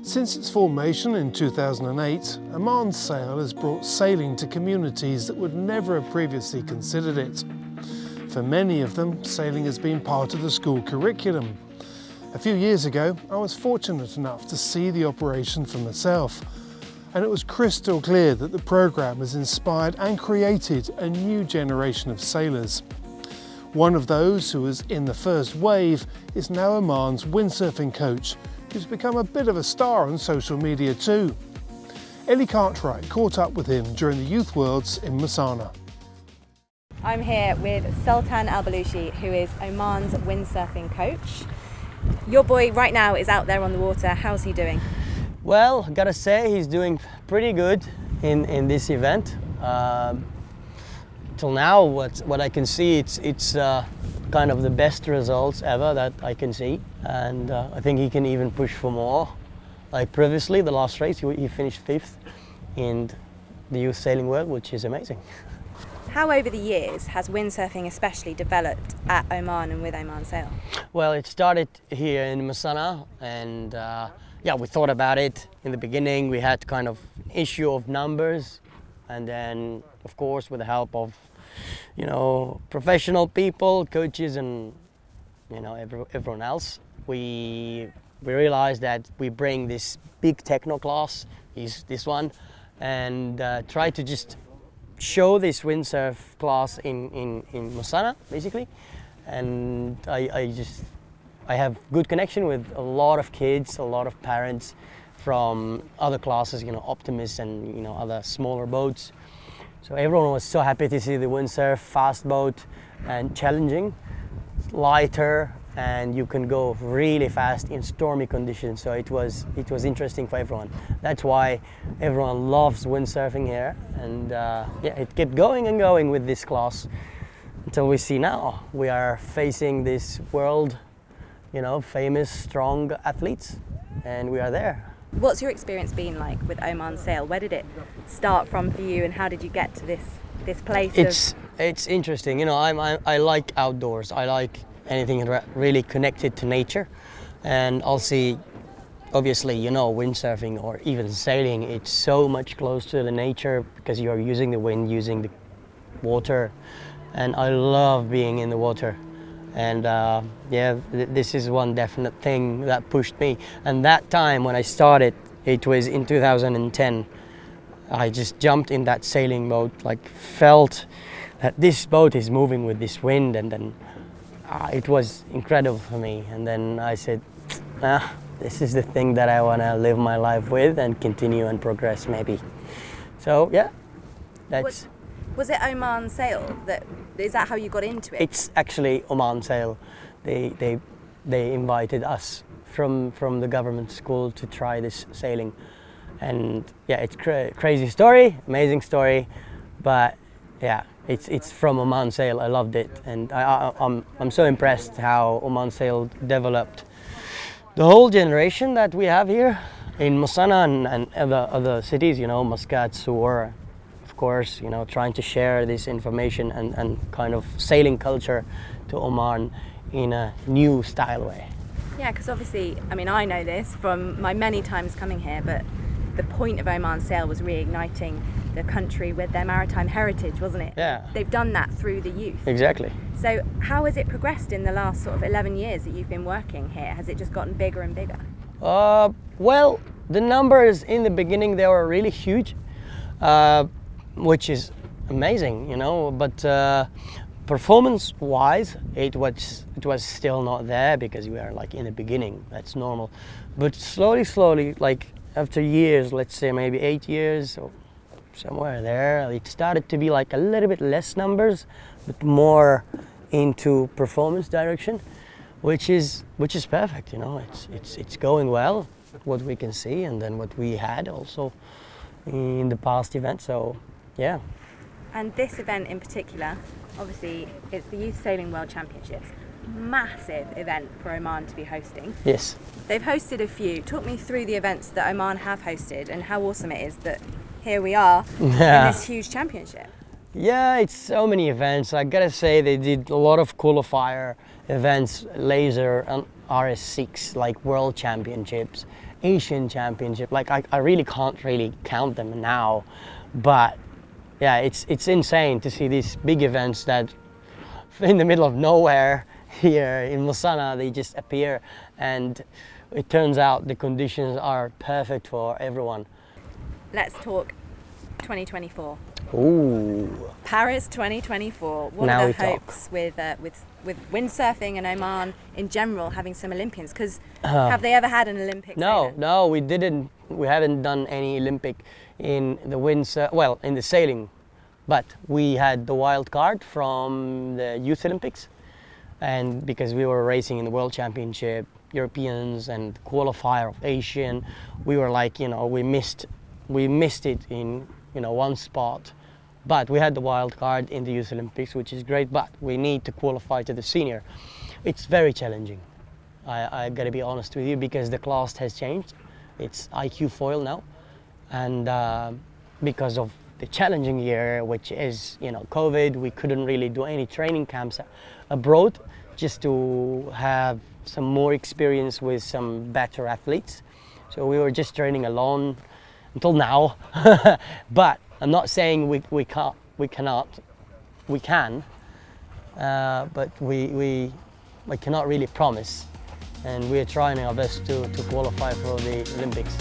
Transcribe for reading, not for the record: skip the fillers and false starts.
Since its formation in 2008, Oman Sail has brought sailing to communities that would never have previously considered it. For many of them, sailing has been part of the school curriculum. A few years ago, I was fortunate enough to see the operation for myself, and it was crystal clear that the programme has inspired and created a new generation of sailors. One of those who was in the first wave is now Oman's windsurfing coach, who's become a bit of a star on social media too. Ellie Cartwright caught up with him during the Youth Worlds in Masana. I'm here with Sultan Al Balushi, who is Oman's windsurfing coach. Your boy right now is out there on the water. How's he doing? Well, gotta say he's doing pretty good in this event. Till now, what I can see, it's kind of the best results ever that I can see, and I think he can even push for more. Like previously, the last race, he finished 5th in the Youth Sailing World, which is amazing. How over the years has windsurfing especially developed at Oman and with Oman Sail? Well, it started here in Masana, and yeah, we thought about it in the beginning. We had kind of issue of numbers, and then of course with the help of professional people, coaches, and everyone else, we realized that we bring this big techno class, this one, and try to just show this windsurf class in Masana basically. And I have good connection with a lot of kids, a lot of parents from other classes, Optimus and other smaller boats. So everyone was so happy to see the windsurf, fast boat and challenging, lighter, and you can go really fast in stormy conditions. So it was interesting for everyone. That's why everyone loves windsurfing here, and yeah, it kept going and going with this class until we see now we are facing this world, famous strong athletes, and we are there. What's your experience been like with Oman Sail? Where did it start from for you, and how did you get to this place? It's interesting. I like outdoors. I like anything really connected to nature, and I'll see. Obviously, windsurfing or even sailing, it's so much close to the nature because you are using the wind, using the water, and I love being in the water. And yeah, this is one definite thing that pushed me. And that time when I started, it was in 2010. I just jumped in that sailing boat, felt that this boat is moving with this wind, and then it was incredible for me. And then I said, this is the thing that I want to live my life with and continue and progress maybe. So yeah, that's... Was it Oman Sail? Is that how you got into it? It's actually Oman Sail. They invited us from the government school to try this sailing, and yeah, it's crazy story, amazing story, but yeah, it's from Oman Sail. I loved it, and I'm so impressed how Oman Sail developed the whole generation that we have here in Masana and other cities. Muscat, Sur. Of course, trying to share this information and kind of sailing culture to Oman in a new style way. Yeah, because obviously, I know this from my many times coming here, but the point of Oman Sail was reigniting the country with their maritime heritage, wasn't it? Yeah. They've done that through the youth. Exactly. So how has it progressed in the last sort of 11 years that you've been working here? Has it just gotten bigger and bigger? Well, the numbers in the beginning, they were really huge. Which is amazing, but performance-wise, it was still not there because we are in the beginning. That's normal, but slowly, after years, let's say maybe 8 years or somewhere there, it started to be a little bit less numbers, but more into performance direction, which is perfect. It's going well, what we can see, and then what we had also in the past event. So. Yeah. And this event in particular, obviously, it's the Youth Sailing World Championships. Massive event for Oman to be hosting. Yes. They've hosted a few. Talk me through the events that Oman have hosted and how awesome it is that here we are in this huge championship. Yeah, it's so many events. I gotta say, they did a lot of qualifier events, laser and RS6, World Championships, Asian championship. Like I really can't really count them now, but yeah, it's insane to see these big events that in the middle of nowhere here in Lasana, they just appear, and it turns out the conditions are perfect for everyone. Let's talk 2024. Ooh. Paris 2024. What Now are we the talk. hopes with windsurfing and Oman in general having some Olympians? Because have they ever had an Olympic No, sailor? no, we didn't. We haven't done any Olympic in the well, in the sailing, but we had the wild card from the Youth Olympics, and because we were racing in the World Championship, Europeans, and qualifier of Asian, we were like, you know, we missed it in, you know, one spot, but we had the wild card in the Youth Olympics, which is great. But we need to qualify to the senior. It's very challenging. I gotta be honest with you, because the class has changed. It's IQ foil now, and because of the challenging year, which is, you know, COVID, we couldn't really do any training camps abroad, just to have some more experience with some better athletes. So we were just training alone until now. But I'm not saying we can't, we cannot, we can, but we cannot really promise, and we're trying our best to qualify for the Olympics.